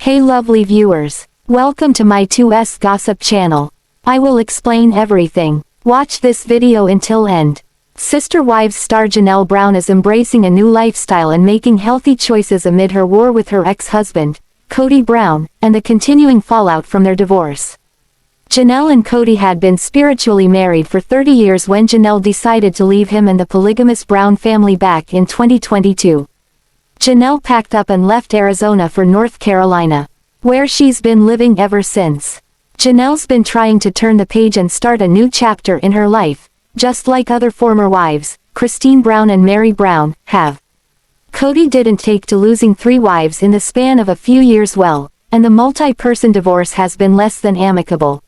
Hey lovely viewers, welcome to my 2S gossip channel. I will explain everything. Watch this video until end. Sister Wives star Janelle Brown is embracing a new lifestyle and making healthy choices amid her war with her ex-husband, Kody Brown, and the continuing fallout from their divorce. Janelle and Kody had been spiritually married for 30 years when Janelle decided to leave him and the polygamous Brown family back in 2022. Janelle packed up and left Arizona for North Carolina, where she's been living ever since. Janelle's been trying to turn the page and start a new chapter in her life, just like other former wives, ChristineBrown and Meri Brown, have. Kody didn't take to losing 3 wives in the span of a few years well, and the multi-person divorce has been less than amicable.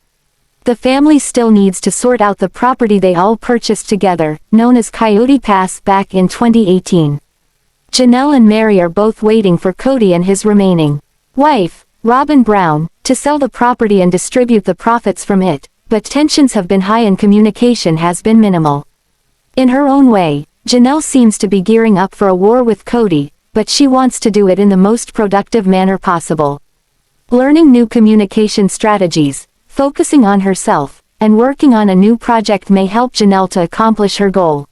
The family still needs to sort out the property they all purchased together, known as Coyote Pass, back in 2018. Janelle and Meri are both waiting for Kody and his remaining wife, Robyn Brown, to sell the property and distribute the profits from it, but tensions have been high and communication has been minimal. In her own way, Janelle seems to be gearing up for a war with Kody, but she wants to do it in the most productive manner possible. Learning new communication strategies, focusing on herself, and working on a new project may help Janelle to accomplish her goal.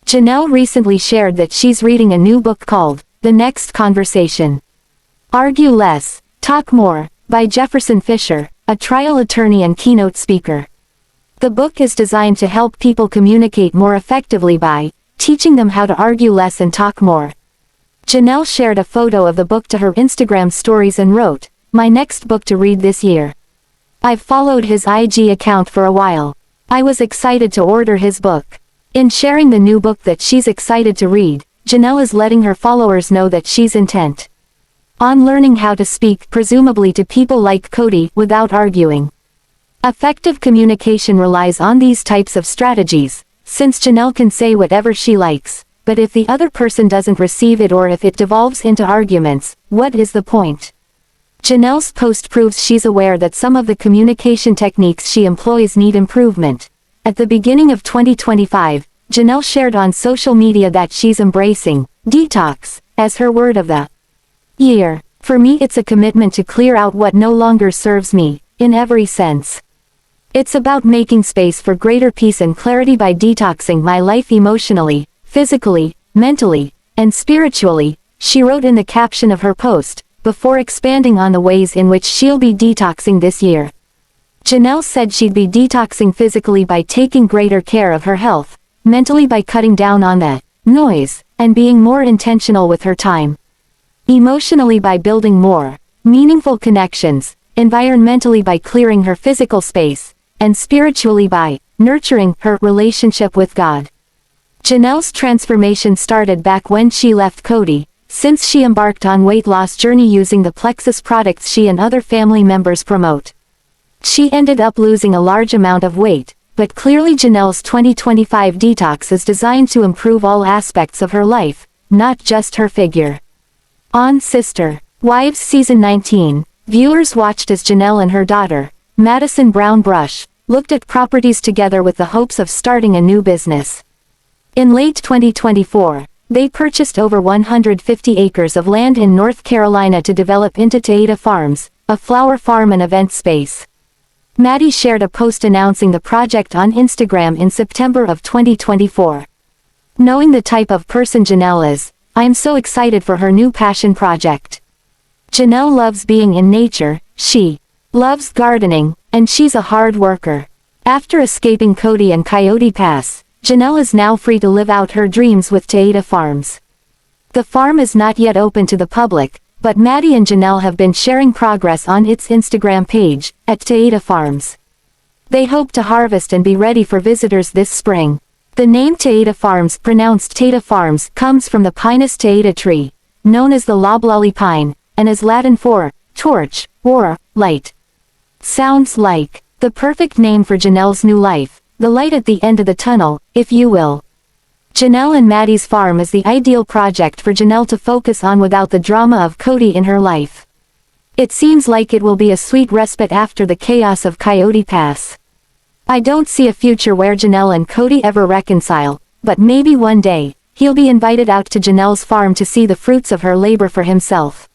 Janelle recently shared that she's reading a new book called The Next Conversation. Argue Less, Talk More, by Jefferson Fisher, a trial attorney and keynote speaker. The book is designed to help people communicate more effectively by teaching them how to argue less and talk more. Janelle shared a photo of the book to her Instagram stories and wrote, "My next book to read this year. I've followed his IG account for a while. I was excited to order his book." In sharing the new book that she's excited to read, Janelle is letting her followers know that she's intent on learning how to speak presumably to people like Kody without arguing. Effective communication relies on these types of strategies, since Janelle can say whatever she likes, but if the other person doesn't receive it or if it devolves into arguments, what is the point? Janelle's post proves she's aware that some of the communication techniques she employs need improvement. At the beginning of 2025, Janelle shared on social media that she's embracing detox as her word of the year. "For me, it's a commitment to clear out what no longer serves me, in every sense. It's about making space for greater peace and clarity by detoxing my life emotionally, physically, mentally, and spiritually," she wrote in the caption of her post, before expanding on the ways in which she'll be detoxing this year. Janelle said she'd be detoxing physically by taking greater care of her health, mentally by cutting down on the noise, and being more intentional with her time, emotionally by building more meaningful connections, environmentally by clearing her physical space, and spiritually by nurturing her relationship with God. Janelle's transformation started back when she left Kody, since she embarked on weight loss journey using the Plexus products she and other family members promote. She ended up losing a large amount of weight, but clearly Janelle's 2025 detox is designed to improve all aspects of her life, not just her figure. On Sister Wives Season 19, viewers watched as Janelle and her daughter, Madison Brown looked at properties together with the hopes of starting a new business. In late 2024, they purchased over 150 acres of land in North Carolina to develop into Taa Farms, a flower farm and event space. Maddie shared a post announcing the project on Instagram in September of 2024. "Knowing the type of person Janelle is, I'm so excited for her new passion project. Janelle loves being in nature, she loves gardening, and she's a hard worker." After escaping Kody and Coyote Pass, Janelle is now free to live out her dreams with Taa Farms. The farm is not yet open to the public, but Maddie and Janelle have been sharing progress on its Instagram page, at Taa Farms. They hope to harvest and be ready for visitors this spring. The name Taa Farms, pronounced Taa Farms, comes from the Pinus taata tree, known as the loblolly pine, and is Latin for torch, or light. Sounds like the perfect name for Janelle's new life, the light at the end of the tunnel, if you will. Janelle and Maddie's farm is the ideal project for Janelle to focus on without the drama of Kody in her life. It seems like it will be a sweet respite after the chaos of Coyote Pass. I don't see a future where Janelle and Kody ever reconcile, but maybe one day, he'll be invited out to Janelle's farm to see the fruits of her labor for himself.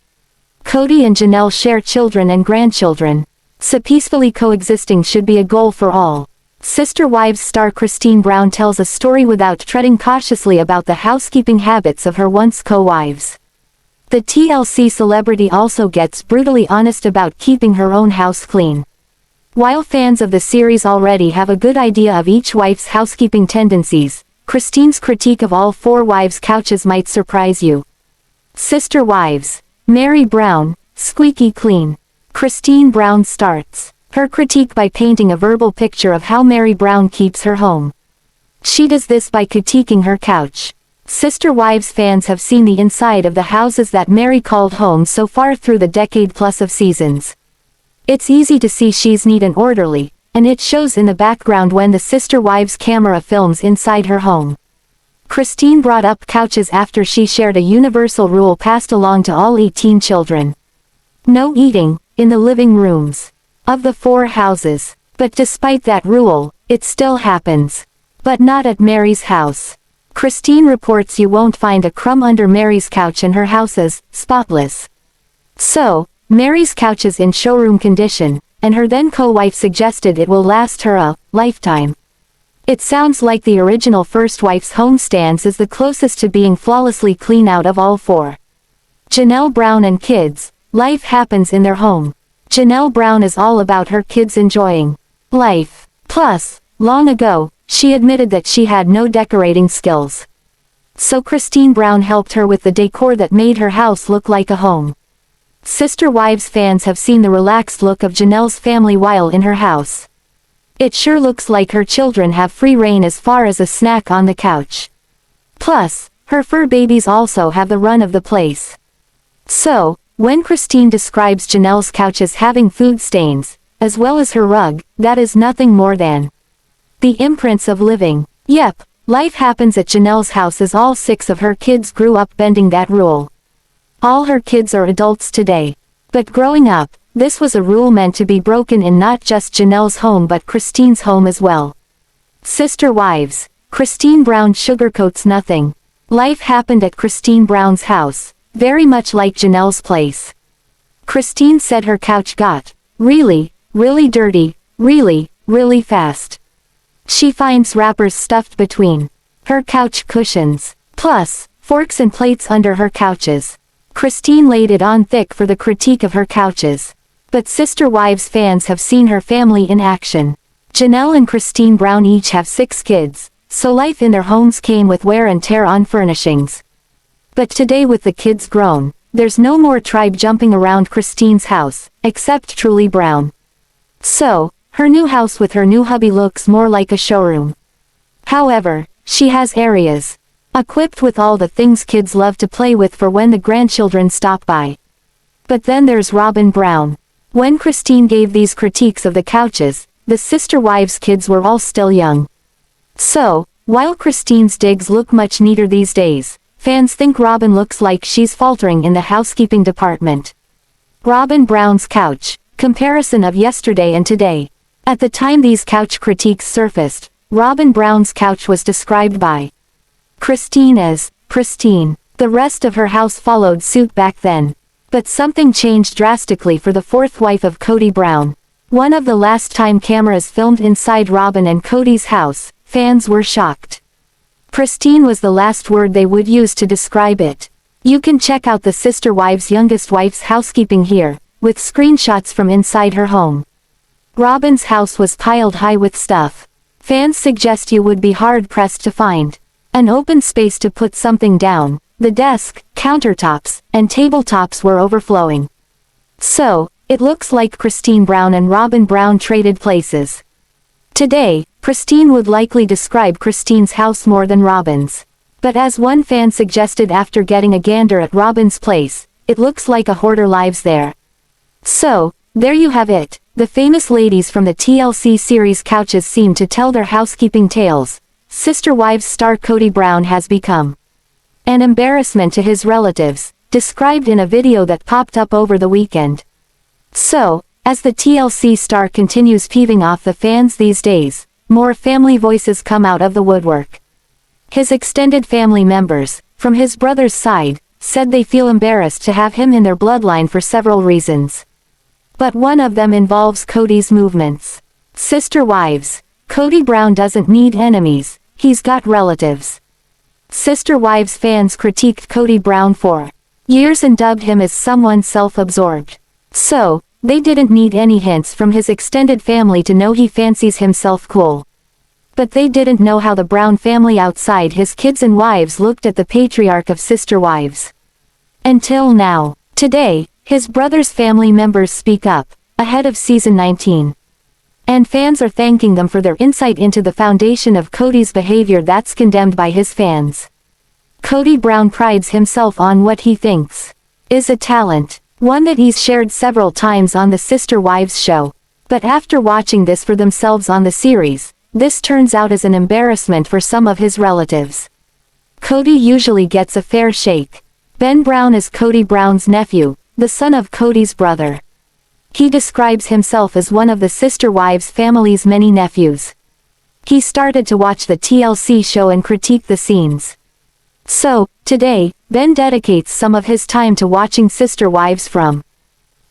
Kody and Janelle share children and grandchildren. So peacefully coexisting should be a goal for all. Sister Wives star ChristineBrown tells a story without treading cautiously about the housekeeping habits of her once co-wives. The TLC celebrity also gets brutally honest about keeping her own house clean. While fans of the series already have a good idea of each wife's housekeeping tendencies, Christine's critique of all 4 wives' couches might surprise you. Sister Wives. Meri Brown, squeaky clean. ChristineBrown starts her critique by painting a verbal picture of how Meri Brown keeps her home. She does this by critiquing her couch. Sister Wives fans have seen the inside of the houses that Meri called home so far through the decade-plus of seasons. It's easy to see she's neat and orderly, and it shows in the background when the Sister Wives camera films inside her home. Christine brought up couches after she shared a universal rule passed along to all 18 children. No eating in the living rooms of the 4 houses. But despite that rule, it still happens. But not at Meri's house. Christine reports you won't find a crumb under Meri's couch and her house is spotless. So, Meri's couch is in showroom condition, and her then co-wife suggested it will last her a lifetime. It sounds like the original first wife's home stands is the closest to being flawlessly clean out of all 4. Janelle Brown and kids. Life happens in their home. Janelle Brown is all about her kids enjoying life. Plus, long ago, she admitted that she had no decorating skills. So ChristineBrown helped her with the decor that made her house look like a home. Sister Wives fans have seen the relaxed look of Janelle's family while in her house. It sure looks like her children have free reign as far as a snack on the couch. Plus, her fur babies also have the run of the place. So, when Christine describes Janelle's couch as having food stains, as well as her rug, that is nothing more than the imprints of living. Yep, life happens at Janelle's house as all 6 of her kids grew up bending that rule. All her kids are adults today. But growing up, this was a rule meant to be broken in not just Janelle's home but Christine's home as well. Sister Wives. ChristineBrown sugarcoats nothing. Life happened at ChristineBrown's house. Very much like Janelle's place. Christine said her couch got really dirty, really fast. She finds wrappers stuffed between her couch cushions. Plus, forks and plates under her couches. Christine laid it on thick for the critique of her couches. But Sister Wives fans have seen her family in action. Janelle and ChristineBrown each have 6 kids, so life in their homes came with wear and tear on furnishings. But today with the kids grown, there's no more tribe jumping around Christine's house, except Truly Brown. So, her new house with her new hubby looks more like a showroom. However, she has areas equipped with all the things kids love to play with for when the grandchildren stop by. But then there's Robyn Brown. When Christine gave these critiques of the couches, the Sister Wives kids were all still young. So, while Christine's digs look much neater these days, fans think Robyn looks like she's faltering in the housekeeping department. Robyn Brown's couch. Comparison of yesterday and today. At the time these couch critiques surfaced, Robyn Brown's couch was described by Christine as pristine. The rest of her house followed suit back then. But something changed drastically for the 4th wife of Kody Brown. One of the last time cameras filmed inside Robyn and Kody's house, fans were shocked. Pristine was the last word they would use to describe it. You can check out the Sister Wives' youngest wife's housekeeping here, with screenshots from inside her home. Robyn's house was piled high with stuff. Fans suggest you would be hard-pressed to find an open space to put something down. The desk, countertops, and tabletops were overflowing. So, it looks like ChristineBrown and Robyn Brown traded places. Today, Christine would likely describe Christine's house more than Robyn's. But as one fan suggested after getting a gander at Robyn's place, it looks like a hoarder lives there. So, there you have it. The famous ladies from the TLC series couches seem to tell their housekeeping tales. Sister Wives star Kody Brown has become an embarrassment to his relatives, described in a video that popped up over the weekend. So, as the TLC star continues peeving off the fans these days, more family voices come out of the woodwork. His extended family members, from his brother's side, said they feel embarrassed to have him in their bloodline for several reasons. But one of them involves Kody's movements. Sister Wives. Kody Brown doesn't need enemies, he's got relatives. Sister Wives fans critiqued Kody Brown for years and dubbed him as someone self-absorbed. So, they didn't need any hints from his extended family to know he fancies himself cool. But they didn't know how the Brown family outside his kids and wives looked at the patriarch of Sister Wives. Until now. Today, his brother's family members speak up, ahead of season 19. And fans are thanking them for their insight into the foundation of Kody's behavior that's condemned by his fans. Kody Brown prides himself on what he thinks is a talent, one that he's shared several times on the Sister Wives show. But after watching this for themselves on the series, this turns out as an embarrassment for some of his relatives. Kody usually gets a fair shake. Ben Brown is Kody Brown's nephew, the son of Kody's brother. He describes himself as one of the Sister Wives family's many nephews. He started to watch the TLC show and critique the scenes. So, today, Ben dedicates some of his time to watching Sister Wives from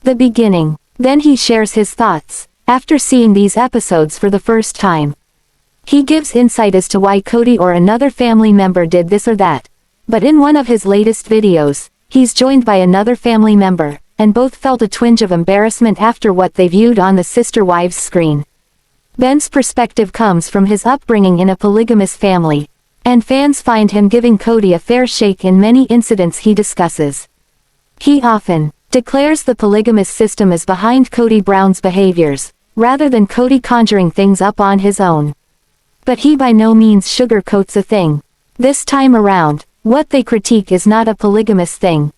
the beginning. Then he shares his thoughts, after seeing these episodes for the first time. He gives insight as to why Kody or another family member did this or that. But in one of his latest videos, he's joined by another family member, and both felt a twinge of embarrassment after what they viewed on the Sister Wives screen. Ben's perspective comes from his upbringing in a polygamous family, and fans find him giving Kody a fair shake in many incidents he discusses. He often declares the polygamous system is behind Kody Brown's behaviors, rather than Kody conjuring things up on his own. But he by no means sugarcoats a thing. This time around, what they critique is not a polygamous thing.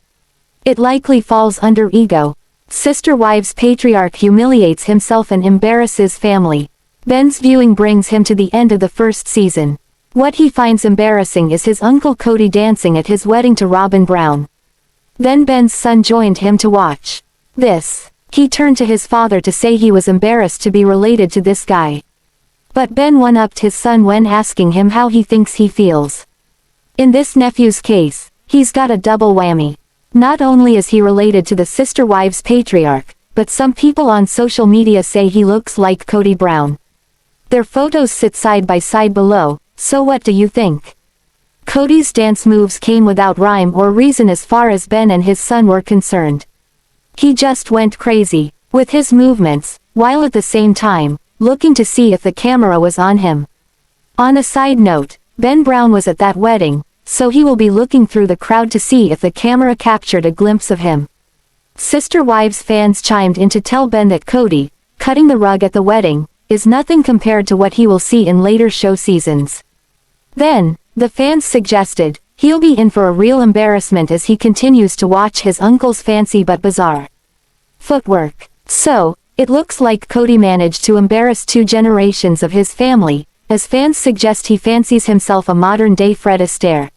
It likely falls under ego. Sister Wives patriarch humiliates himself and embarrasses family. Ben's viewing brings him to the end of the first season. What he finds embarrassing is his uncle Kody dancing at his wedding to Robyn Brown. Then Ben's son joined him to watch this. He turned to his father to say he was embarrassed to be related to this guy. But Ben one-upped his son when asking him how he thinks he feels. In this nephew's case, he's got a double whammy. Not only is he related to the Sister Wives patriarch, but some people on social media say he looks like Kody Brown. Their photos sit side by side below, so what do you think? Kody's dance moves came without rhyme or reason as far as Ben and his son were concerned. He just went crazy with his movements, while at the same time, looking to see if the camera was on him. On a side note, Ben Brown was at that wedding, so he will be looking through the crowd to see if the camera captured a glimpse of him. Sister Wives fans chimed in to tell Ben that Kody, cutting the rug at the wedding, is nothing compared to what he will see in later show seasons. Then, the fans suggested, he'll be in for a real embarrassment as he continues to watch his uncle's fancy but bizarre footwork. So, it looks like Kody managed to embarrass 2 generations of his family, as fans suggest he fancies himself a modern-day Fred Astaire.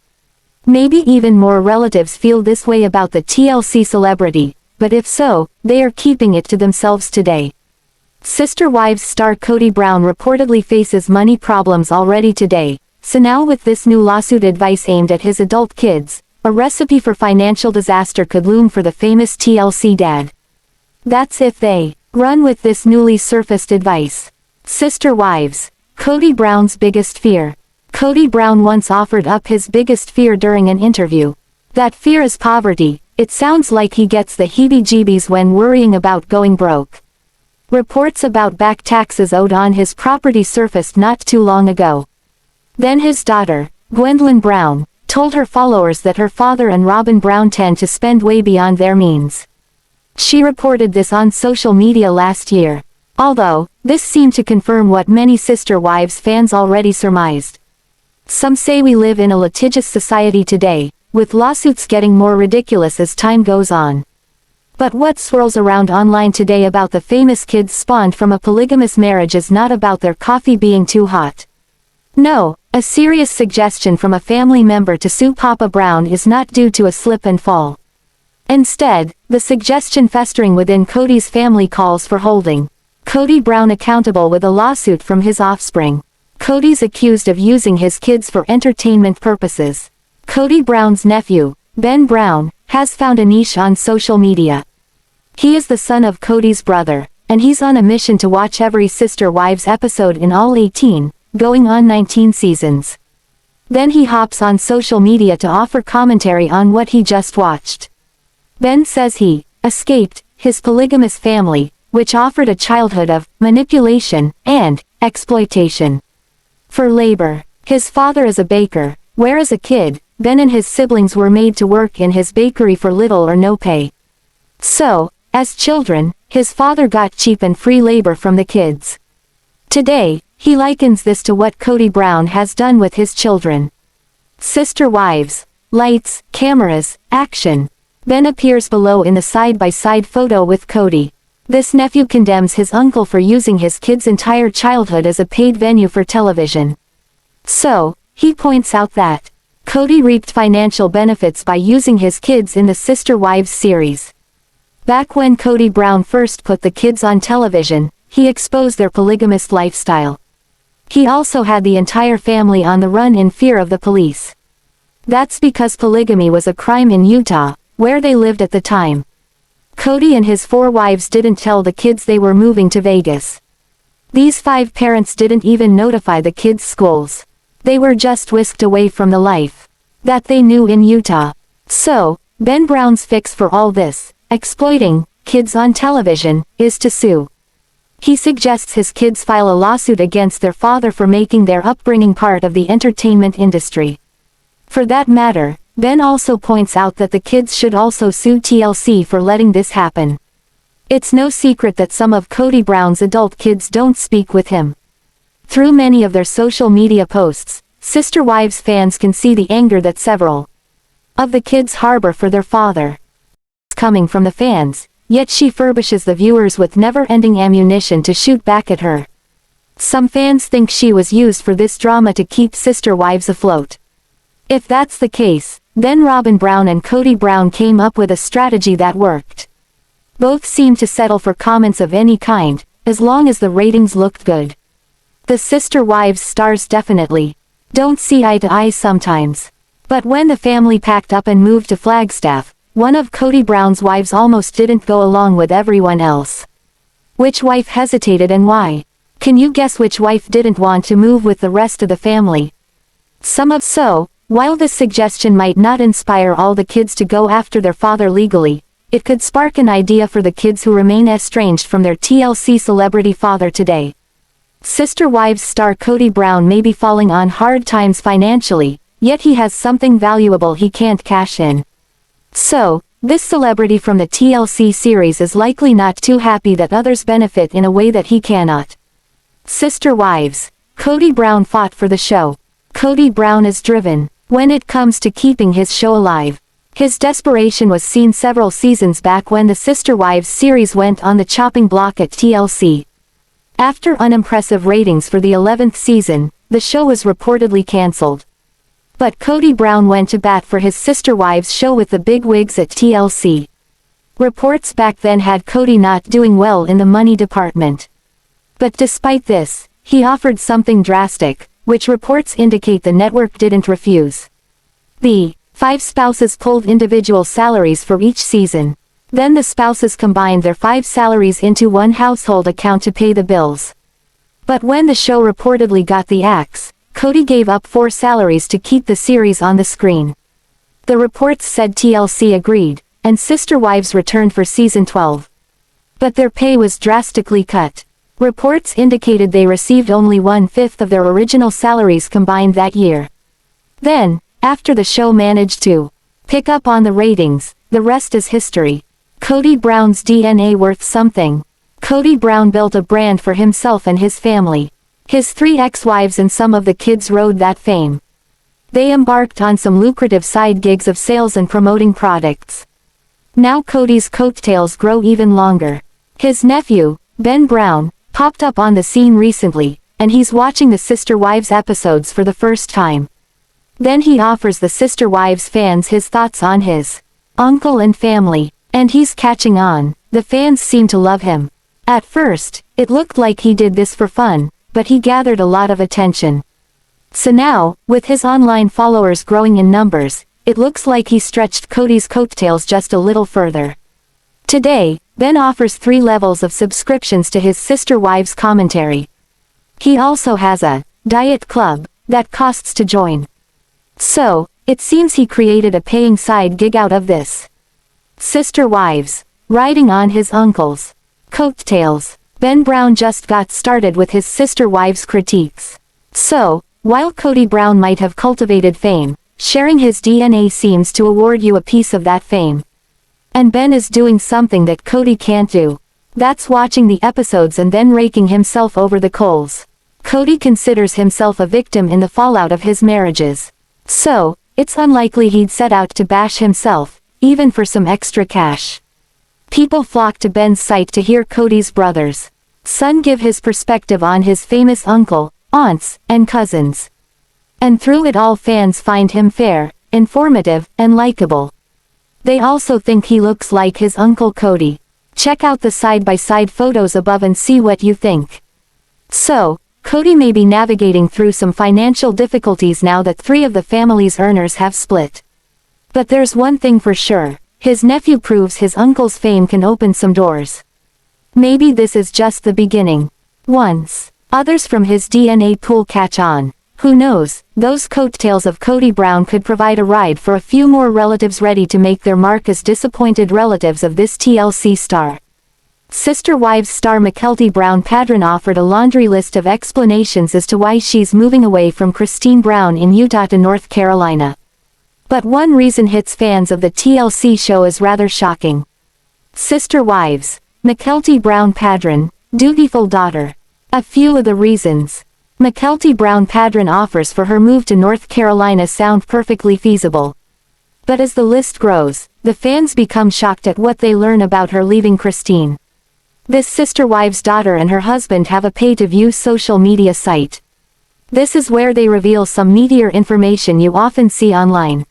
Maybe even more relatives feel this way about the TLC celebrity, but if so, they are keeping it to themselves today. Sister Wives star Kody Brown reportedly faces money problems already today, so now with this new lawsuit advice aimed at his adult kids, a recipe for financial disaster could loom for the famous TLC dad. That's if they run with this newly surfaced advice. Sister Wives. Kody Brown's biggest fear. Kody Brown once offered up his biggest fear during an interview. That fear is poverty. It sounds like he gets the heebie-jeebies when worrying about going broke. Reports about back taxes owed on his property surfaced not too long ago. Then his daughter, GwendlynBrown, told her followers that her father and Robyn Brown tend to spend way beyond their means. She reported this on social media last year. Although, this seemed to confirm what many Sister Wives fans already surmised. Some say we live in a litigious society today, with lawsuits getting more ridiculous as time goes on. But what swirls around online today about the famous kids spawned from a polygamous marriage is not about their coffee being too hot. No, a serious suggestion from a family member to sue Papa Brown is not due to a slip and fall. Instead, the suggestion festering within Kody's family calls for holding Kody Brown accountable with a lawsuit from his offspring. Kody's accused of using his kids for entertainment purposes. Kody Brown's nephew, Ben Brown, has found a niche on social media. He is the son of Kody's brother, and he's on a mission to watch every Sister Wives episode in all 18, going on 19 seasons. Then he hops on social media to offer commentary on what he just watched. Ben says he escaped his polygamous family, which offered a childhood of manipulation and exploitation for labor. His father is a baker, where as a kid, Ben and his siblings were made to work in his bakery for little or no pay. So, as children, his father got cheap and free labor from the kids. Today, he likens this to what Kody Brown has done with his children. Sister Wives. Lights, cameras, action. Ben appears below in the side-by-side photo with Kody. This nephew condemns his uncle for using his kid's entire childhood as a paid venue for television. So, he points out that Kody reaped financial benefits by using his kids in the Sister Wives series. Back when Kody Brown first put the kids on television, he exposed their polygamous lifestyle. He also had the entire family on the run in fear of the police. That's because polygamy was a crime in Utah, where they lived at the time. Kody and his 4 wives didn't tell the kids they were moving to Vegas. These 5 parents didn't even notify the kids' schools. They were just whisked away from the life that they knew in Utah. So, Ben Brown's fix for all this, exploiting kids on television, is to sue. He suggests his kids file a lawsuit against their father for making their upbringing part of the entertainment industry. For that matter, Ben also points out that the kids should also sue TLC for letting this happen. It's no secret that some of Kody Brown's adult kids don't speak with him. Through many of their social media posts, Sister Wives fans can see the anger that several of the kids harbor for their father. Coming from the fans, yet she furbishes the viewers with never-ending ammunition to shoot back at her. Some fans think she was used for this drama to keep Sister Wives afloat. If that's the case, then RobynBrown and Kody Brown came up with a strategy that worked. Both seemed to settle for comments of any kind, as long as the ratings looked good. The Sister Wives stars definitely don't see eye to eye sometimes. But when the family packed up and moved to Flagstaff, one of Kody Brown's wives almost didn't go along with everyone else. Which wife hesitated and why? Can you guess which wife didn't want to move with the rest of the family? While this suggestion might not inspire all the kids to go after their father legally, it could spark an idea for the kids who remain estranged from their TLC celebrity father today. Sister Wives star Kody Brown may be falling on hard times financially, yet he has something valuable he can't cash in. So, this celebrity from the TLC series is likely not too happy that others benefit in a way that he cannot. Sister Wives. Kody Brown fought for the show. Kody Brown is driven when it comes to keeping his show alive. His desperation was seen several seasons back when the Sister Wives series went on the chopping block at TLC. After unimpressive ratings for the 11th season, the show was reportedly cancelled. But Kody Brown went to bat for his Sister Wives show with the big wigs at TLC. Reports back then had Kody not doing well in the money department. But despite this, he offered something drastic, which reports indicate the network didn't refuse. The 5 spouses pulled individual salaries for each season. Then the spouses combined their 5 salaries into one household account to pay the bills. But when the show reportedly got the axe, Kody gave up 4 salaries to keep the series on the screen. The reports said TLC agreed, and Sister Wives returned for season 12. But their pay was drastically cut. Reports indicated they received only 1/5 of their original salaries combined that year. Then, after the show managed to pick up on the ratings, the rest is history. Kody Brown's DNA worth something. Kody Brown built a brand for himself and his family. His 3 ex-wives and some of the kids rode that fame. They embarked on some lucrative side gigs of sales and promoting products. Now Kody's coattails grow even longer. His nephew, Ben Brown, popped up on the scene recently, and he's watching the Sister Wives episodes for the first time. Then he offers the Sister Wives fans his thoughts on his uncle and family, and he's catching on. The fans seem to love him. At first, it looked like he did this for fun, but he gathered a lot of attention. So now, with his online followers growing in numbers, it looks like he stretched Kody's coattails just a little further. Today, Ben offers 3 levels of subscriptions to his Sister Wives commentary. He also has a diet club that costs to join. So, it seems he created a paying side gig out of this. Sister Wives, riding on his uncle's coattails. Ben Brown just got started with his Sister Wives critiques. So, while Kody Brown might have cultivated fame, sharing his DNA seems to award you a piece of that fame. And Ben is doing something that Kody can't do. That's watching the episodes and then raking himself over the coals. Kody considers himself a victim in the fallout of his marriages. So, it's unlikely he'd set out to bash himself, even for some extra cash. People flock to Ben's site to hear Kody's brother's son give his perspective on his famous uncle, aunts, and cousins. And through it all, fans find him fair, informative, and likable. They also think he looks like his uncle Kody. Check out the side-by-side photos above and see what you think. So, Kody may be navigating through some financial difficulties now that 3 of the family's earners have split. But there's one thing for sure, his nephew proves his uncle's fame can open some doors. Maybe this is just the beginning. Once others from his DNA pool catch on, who knows, those coattails of Kody Brown could provide a ride for a few more relatives ready to make their mark as disappointed relatives of this TLC star. Sister Wives star Mykelti Brown Paedon offered a laundry list of explanations as to why she's moving away from ChristineBrown in Utah to North Carolina. But one reason hits fans of the TLC show is rather shocking. Sister Wives, Mykelti Brown Paedon, dutiful daughter. A few of the reasons Mykelti Brown Paedon offers for her move to North Carolina sound perfectly feasible. But as the list grows, the fans become shocked at what they learn about her leaving Christine. This Sister Wives daughter and her husband have a pay-to-view social media site. This is where they reveal some meatier information you often see online.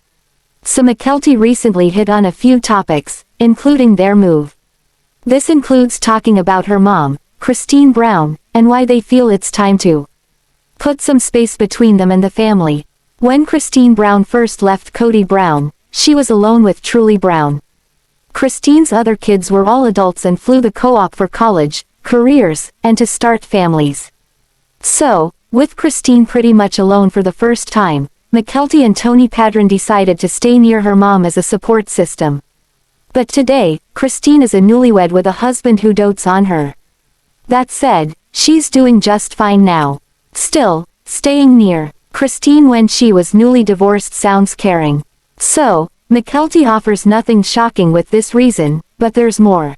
So Mykelti recently hit on a few topics, including their move. This includes talking about her mom, ChristineBrown, and why they feel it's time to put some space between them and the family. When ChristineBrown first left Kody Brown, she was alone with Truely Brown. Christine's other kids were all adults and flew the co-op for college, careers, and to start families. So, with Christine pretty much alone for the first time, Mykelti and Tony Paedon decided to stay near her mom as a support system. But today, Christine is a newlywed with a husband who dotes on her. That said, she's doing just fine now. Still, staying near Christine when she was newly divorced sounds caring. So, Mykelti offers nothing shocking with this reason, but there's more.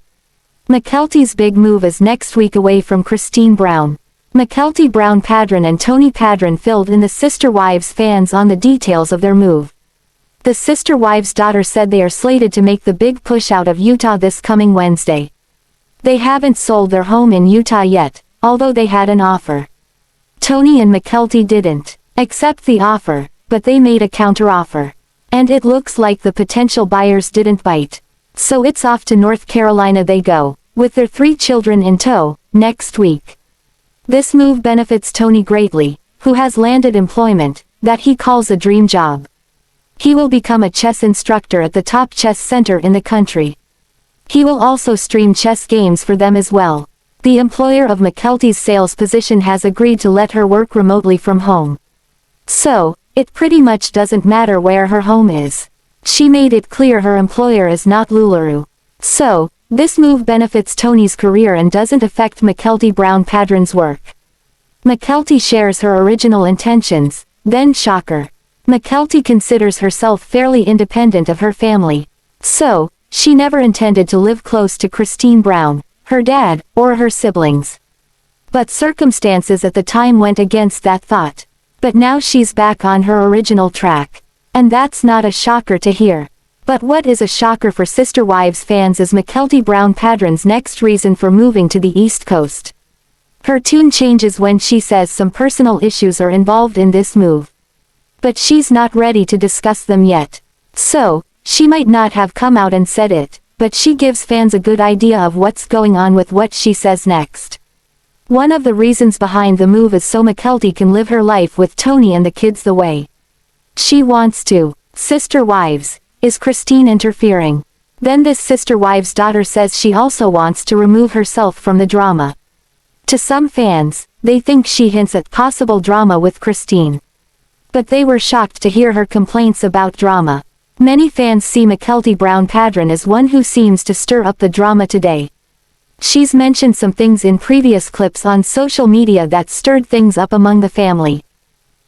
Mykelti's big move is next week away from ChristineBrown. Mykelti Brown Paedon and Tony Paedon filled in the Sister Wives fans on the details of their move. The Sister Wives daughter said they are slated to make the big push out of Utah this coming Wednesday. They haven't sold their home in Utah yet, although they had an offer. Tony and Mykelti didn't accept the offer, but they made a counteroffer. And it looks like the potential buyers didn't bite. So it's off to North Carolina they go, with their 3 children in tow, next week. This move benefits Tony greatly, who has landed employment that he calls a dream job. He will become a chess instructor at the top chess center in the country. He will also stream chess games for them as well. The employer of Mykelti's sales position has agreed to let her work remotely from home. So, it pretty much doesn't matter where her home is. She made it clear her employer is not LuLaRoe. So, this move benefits Tony's career and doesn't affect Mykelti Brown Paedon's work. Mykelti shares her original intentions, then shocker. Mykelti considers herself fairly independent of her family. So, she never intended to live close to ChristineBrown, her dad, or her siblings. But circumstances at the time went against that thought. But now she's back on her original track. And that's not a shocker to hear. But what is a shocker for Sister Wives fans is Mykelti Brown Paedon's next reason for moving to the East Coast. Her tune changes when she says some personal issues are involved in this move. But she's not ready to discuss them yet. So, she might not have come out and said it, but she gives fans a good idea of what's going on with what she says next. One of the reasons behind the move is so Mykelti can live her life with Tony and the kids the way she wants to. Sister Wives, is Christine interfering? Then this sister wives' daughter says she also wants to remove herself from the drama. To some fans, they think she hints at possible drama with Christine. But they were shocked to hear her complaints about drama. Many fans see MykeltiBrown Paedon as one who seems to stir up the drama today. She's mentioned some things in previous clips on social media that stirred things up among the family.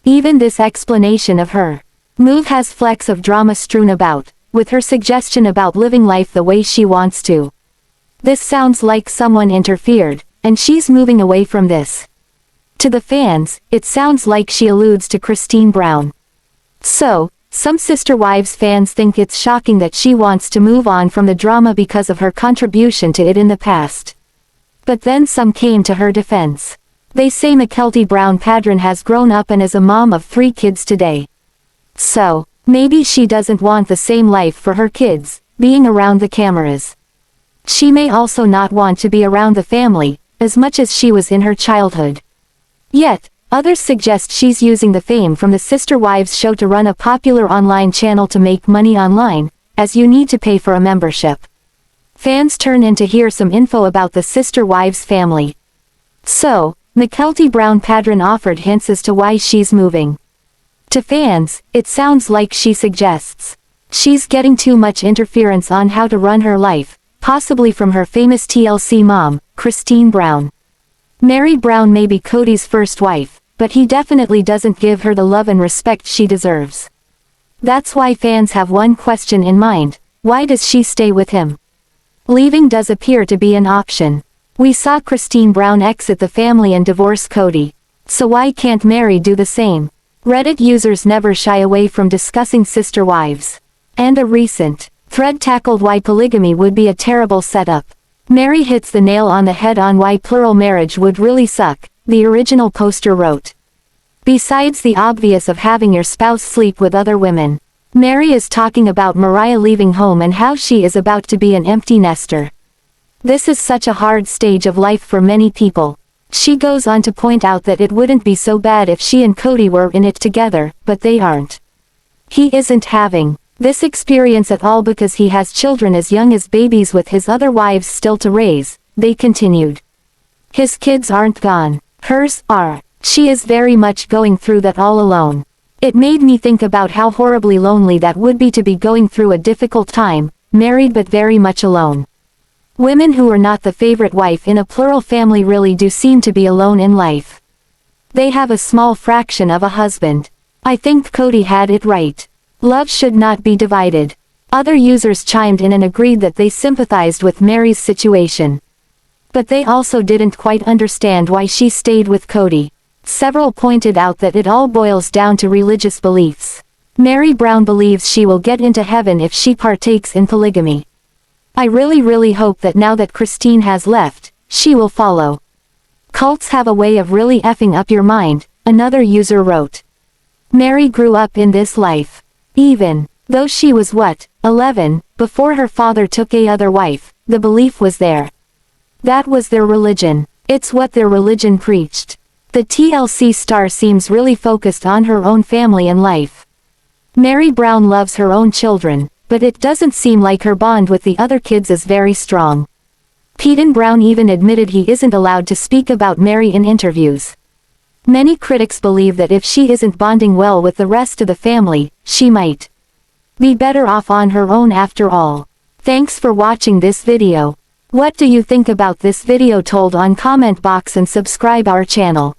Even this explanation of her move has flecks of drama strewn about, with her suggestion about living life the way she wants to. This sounds like someone interfered, and she's moving away from this. To the fans, it sounds like she alludes to ChristineBrown. So, some Sister Wives fans think it's shocking that she wants to move on from the drama because of her contribution to it in the past. But then some came to her defense. They say MykeltiBrown Paedon has grown up and is a mom of 3 kids today. So, maybe she doesn't want the same life for her kids, being around the cameras. She may also not want to be around the family, as much as she was in her childhood. Yet, others suggest she's using the fame from the Sister Wives show to run a popular online channel to make money online, as you need to pay for a membership. Fans turn in to hear some info about the Sister Wives family. So, MykeltiBrown Paedon offered hints as to why she's moving. To fans, it sounds like she suggests she's getting too much interference on how to run her life, possibly from her famous TLC mom, ChristineBrown. Meri Brown may be Kody's first wife, but he definitely doesn't give her the love and respect she deserves. That's why fans have one question in mind: why does she stay with him? Leaving does appear to be an option. We saw ChristineBrown exit the family and divorce Kody. So why can't Meri do the same? Reddit users never shy away from discussing sister wives. And a recent thread tackled why polygamy would be a terrible setup. Meri hits the nail on the head on why plural marriage would really suck, the original poster wrote. Besides the obvious of having your spouse sleep with other women, Meri is talking about Mariah leaving home and how she is about to be an empty nester. This is such a hard stage of life for many people. She goes on to point out that it wouldn't be so bad if she and Kody were in it together, but they aren't. He isn't having this experience at all because he has children as young as babies with his other wives still to raise, they continued. His kids aren't gone. Hers are. She is very much going through that all alone. It made me think about how horribly lonely that would be to be going through a difficult time, married but very much alone. Women who are not the favorite wife in a plural family really do seem to be alone in life. They have a small fraction of a husband. I think Kody had it right. Love should not be divided. Other users chimed in and agreed that they sympathized with Meri's situation. But they also didn't quite understand why she stayed with Kody. Several pointed out that it all boils down to religious beliefs. Meri Brown believes she will get into heaven if she partakes in polygamy. I really hope that now that Christine has left, she will follow. Cults have a way of really effing up your mind, another user wrote. Meri grew up in this life. Even though she was 11, before her father took a other wife, the belief was there. That was their religion. It's what their religion preached. The TLC star seems really focused on her own family and life. Meri Brown loves her own children, but it doesn't seem like her bond with the other kids is very strong. Paedon Brown even admitted he isn't allowed to speak about Meri in interviews. Many critics believe that if she isn't bonding well with the rest of the family, she might be better off on her own after all. Thanks for watching this video. What do you think about this video? Told on comment box and subscribe our channel.